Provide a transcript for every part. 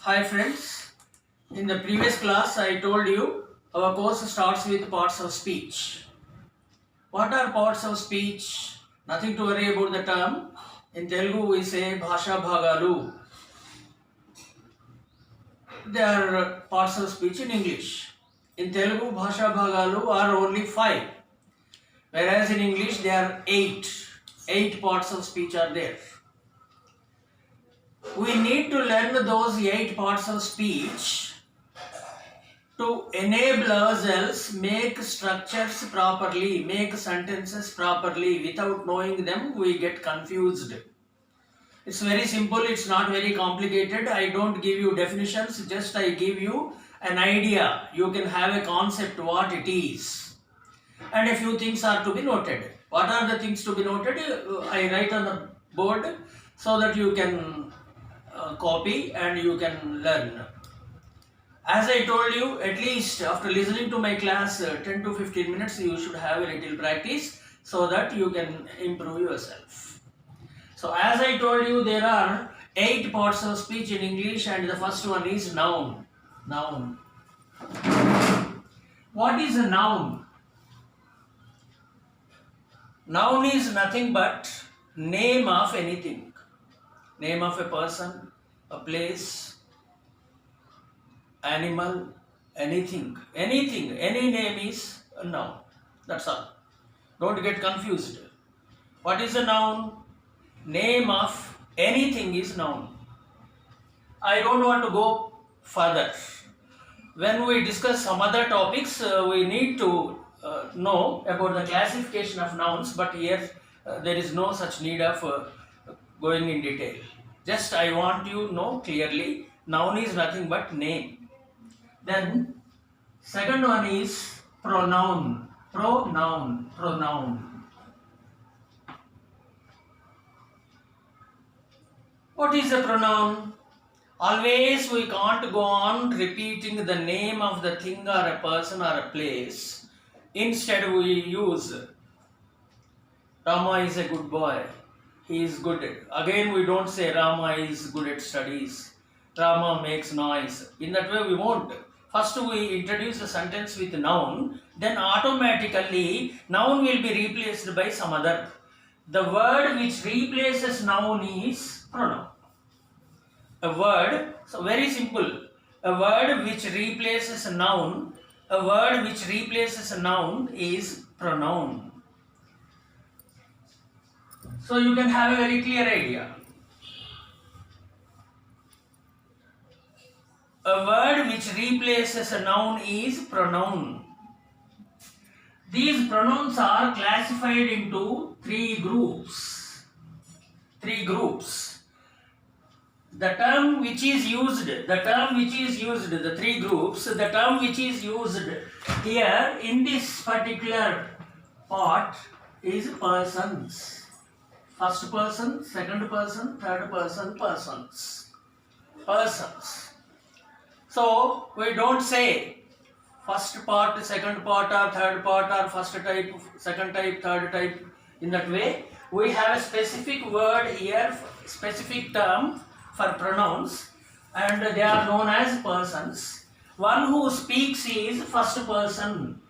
Hi friends, in the previous class I told you our course starts with parts of speech. What are parts of speech? Nothing to worry about the term. In Telugu we say Bhasha Bhagalu. They are parts of speech in English. In Telugu Bhasha Bhagalu are only 5, whereas in English there are 8. 8 parts of speech are there. We need to learn those 8 parts of speech to enable ourselves make structures properly, make sentences properly. Without knowing them, we get confused. It's very simple, it's not very complicated. I don't give you definitions, just I give you an idea. You can have a concept what it is. And a few things are to be noted. What are the things to be noted? I write on the board so that you can copy and you can learn. As I told you, at least after listening to my class 10 to 15 minutes, you should have a little practice so that you can improve yourself. So as I told you, there are 8 parts of speech in English and the first one is noun. Noun. What is a noun? Noun is nothing but name of anything. Name of a person, a place, animal, anything, any name is a noun. That's all. Don't get confused. What is a noun? Name of anything is noun. I don't want to go further. When we discuss some other topics, we need to know about the classification of nouns, but here there is no such need of going in detail. Just I want you to know clearly, noun is nothing but name. Then second one is pronoun. Pronoun. What is a pronoun? Always we can't go on repeating the name of the thing or a person or a place. Instead we use Rama is a good boy. He is good. Again we don't say Rama is good at studies. Rama makes noise. In that way we won't. First we introduce the sentence with noun, then automatically noun will be replaced by some other. The word which replaces noun is pronoun. A word, so very simple, a word which replaces a noun is pronoun. So you can have a very clear idea. A word which replaces a noun is pronoun. These pronouns are classified into 3 groups. The term which is used, the term which is used here in this particular part is persons. First person, second person, third person, persons. So we don't say first part, second part or third part or first type, second type, third type. In that way, we have a specific word here, specific term for pronouns, and they are known as persons. One who speaks is first person.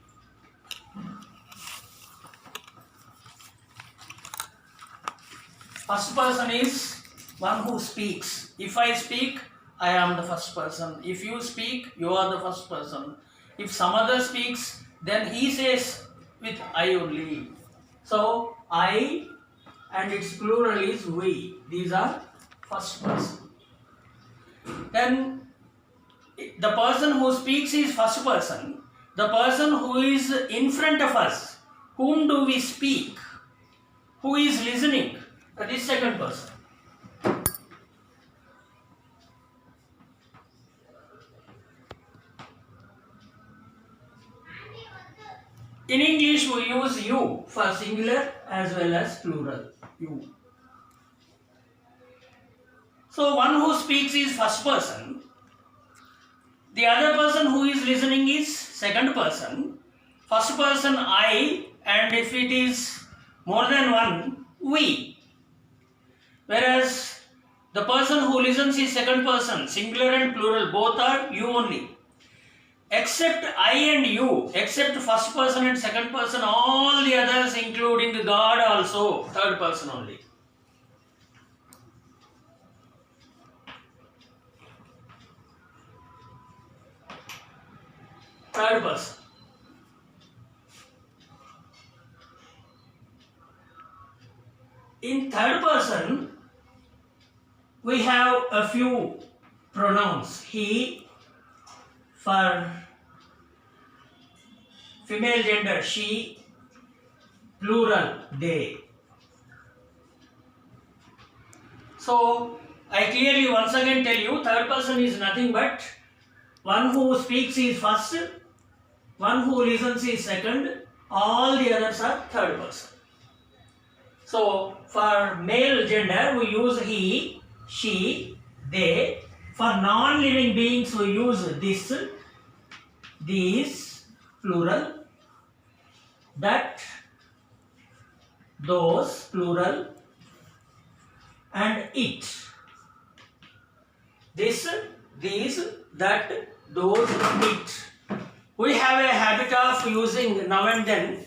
First person is one who speaks. If I speak, I am the first person. If you speak, you are the first person. If some other speaks, then he says with I only. So I and its plural is we. These are first person. Then the person who speaks is first person. The person who is in front of us, whom do we speak? Who is listening? That is second person. In English we use you for singular as well as plural. You. So one who speaks is first person. The other person who is listening is second person. First person I, and if it is more than one, we. Whereas The person who listens is second person, singular and plural, both are you only. Except I and you, except first person and second person, all the others including God also, third person only. Third person. In third person, we have a few pronouns. He, for female gender, she, plural, they. So, I clearly once again tell you, third person is nothing but one who speaks is first, one who listens is second, all the others are third person. So, for male gender, we use he, she, they. For non-living beings, we use this, these, plural, that, those, plural, and it. This, these, that, those, it. We have a habit of using now and then.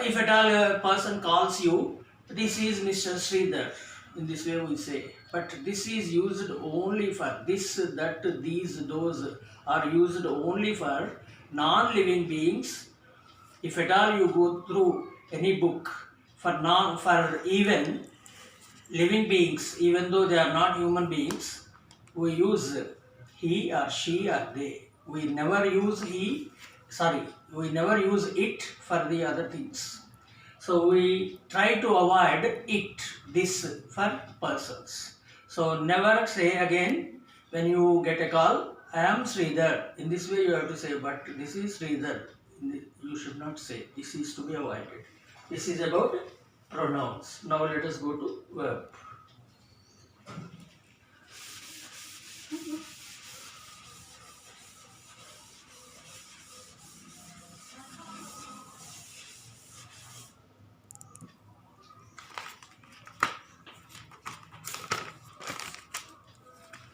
If at all a person calls you, this is Mr. Sridhar. In this way we say. But this is used only for this, that, these, those are used only for non-living beings. If at all you go through any book for even living beings, even though they are not human beings, we use he or she or they. We never use we never use it for the other things. So we try to avoid it, this for persons. So never say again when you get a call, I am Sridhar. In this way you have to say, but this is Sridhar. You should not say. This is to be avoided. This is about pronouns. Now let us go to verb.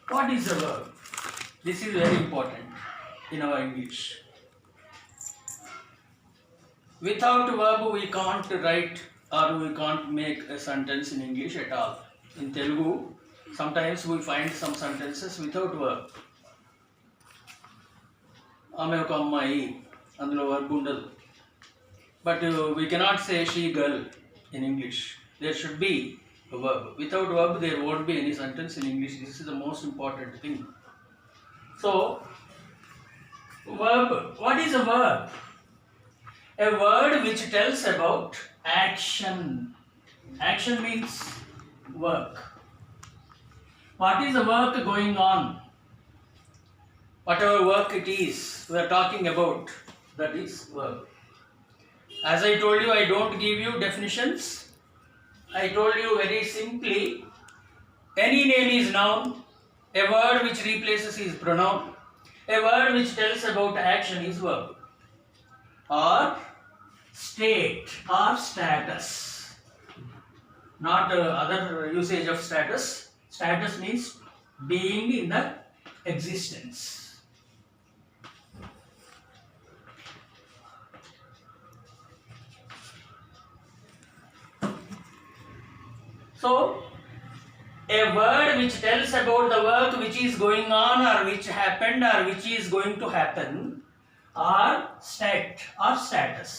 What is a verb? This is very important in our English. Without verb we can't write or we can't make a sentence in English at all. In Telugu, sometimes we find some sentences without verb. ఆమె ఒక అమ్మాయి అందులో verb ఉండదు. But we cannot say she girl in English. There should be a verb. Without verb there won't be any sentence in English. This is the most important thing. So, verb. What is a verb? A word which tells about action. Action means work. What is the work going on? Whatever work it is we are talking about, that is verb. As I told you, I don't give you definitions. I told you very simply, any name is noun, a word which replaces is pronoun, a word which tells about action is verb. Or state or status. Not other usage of status. Status means being in the existence. So, a word which tells about the work which is going on or which happened or which is going to happen, or state or status.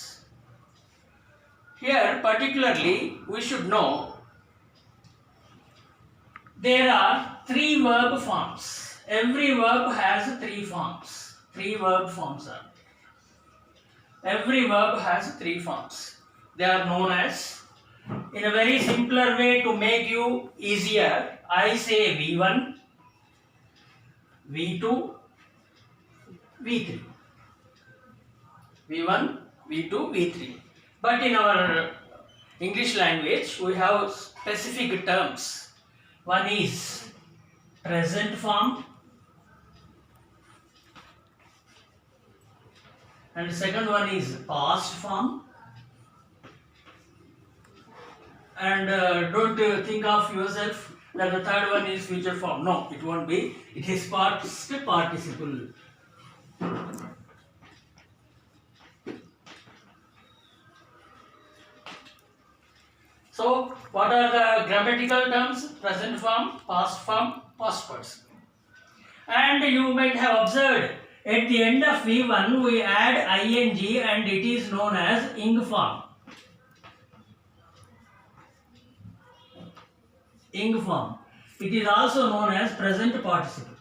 Here particularly we should know there are 3 verb forms. Every verb has 3 forms. 3 verb forms are. Every verb has 3 forms. They are known as, in a very simpler way to make you easier, I say V1, V2, V3. V1, V2, V3. But in our English language, we have specific terms. One is present form, and the second one is past form. And don't think of yourself Then the third one is future form. No, it won't be. It is past participle. So, what are the grammatical terms? Present form, past participle. And you might have observed at the end of V1 we add ing and it is known as ing form. Ing form. It is also known as present participle.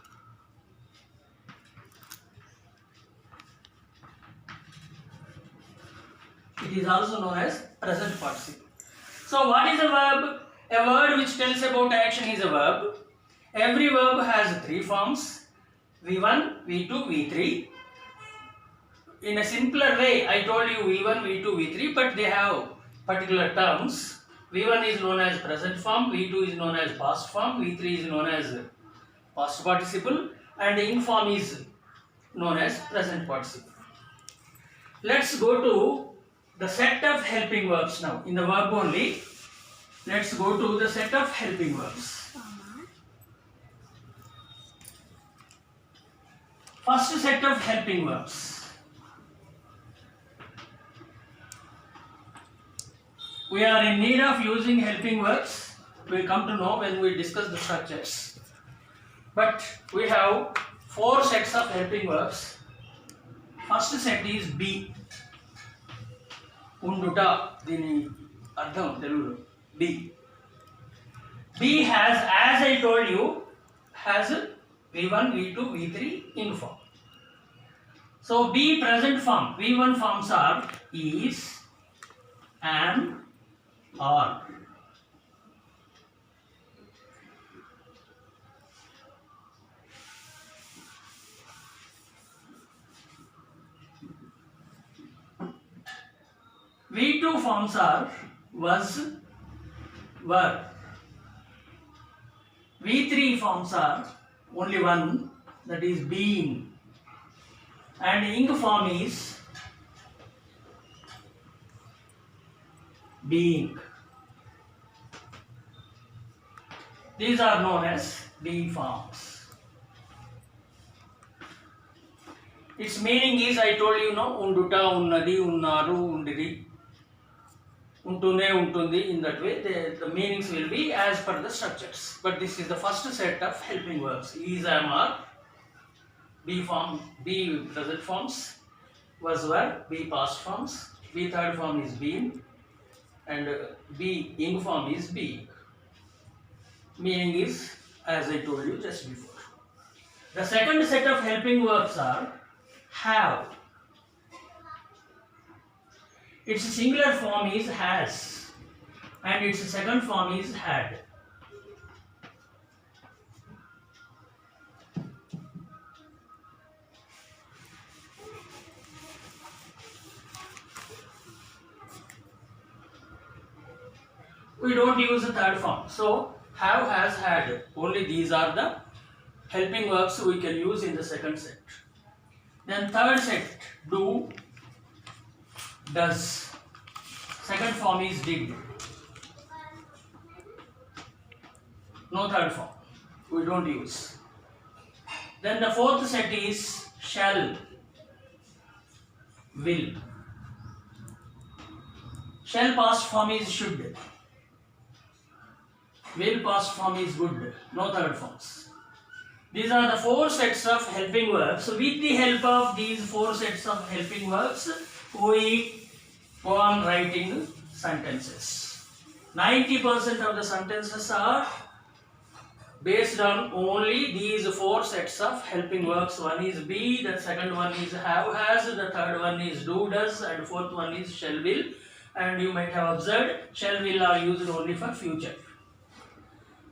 It is also known as present participle. So what is a verb? A word which tells about action is a verb. Every verb has three forms: V1, V2, V3. In a simpler way, I told you V1, V2, V3, but they have particular terms. V1 is known as present form, V2 is known as past form, V3 is known as past participle, and ing form is known as present participle. Let's go to the set of helping verbs now. In the verb only, let's go to the set of helping verbs. First set of helping verbs. We are in need of using helping verbs. We will come to know when we discuss the structures. But we have four sets of helping verbs. First set is be. Unduta, dini ardham telugulo. Be. Be has, as I told you, has V1, V2, V3 in form. So be present form. V1 forms are is, am, are. V2 forms are was, were. V3 forms are only one, that is being. And ing form is being. These are known as be forms. Its meaning is, I told you, no, unduta, unnadi, unnaru, undiri, untune, untundi. In that way, the meanings will be as per the structures. But this is the first set of helping verbs. Is, am, are. Be form, be present forms. Was, were. Be past forms. Be third form is being. And be ing form is being. Meaning is, as I told you just before. The second set of helping verbs are have. Its singular form is has, and its second form is had. We don't use the third form. So have, has, had. Only these are the helping verbs we can use in the second set. Then third set, do, does. Second form is did. No third form. We don't use. Then the fourth set is shall, will. Shall past form is should. Will past form is would. No third forms. These are the four sets of helping verbs. So with the help of these four sets of helping verbs, we go on writing sentences. 90% of the sentences are based on only these four sets of helping verbs. One is be, the second one is have, has, the third one is do, does, and fourth one is shall, will. And you might have observed, shall, will are used only for future.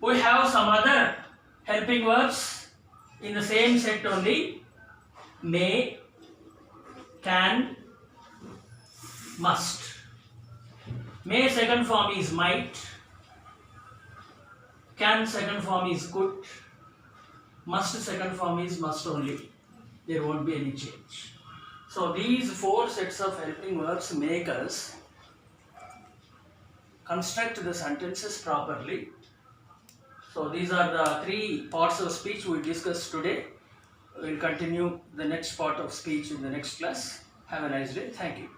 We have some other helping verbs in the same set only. May, can, must. May second form is might. Can second form is could. Must second form is must only. There won't be any change. So these four sets of helping verbs make us construct the sentences properly So these are the three parts of speech we discussed today. We'll continue the next part of speech in the next class. Have a nice day. Thank you.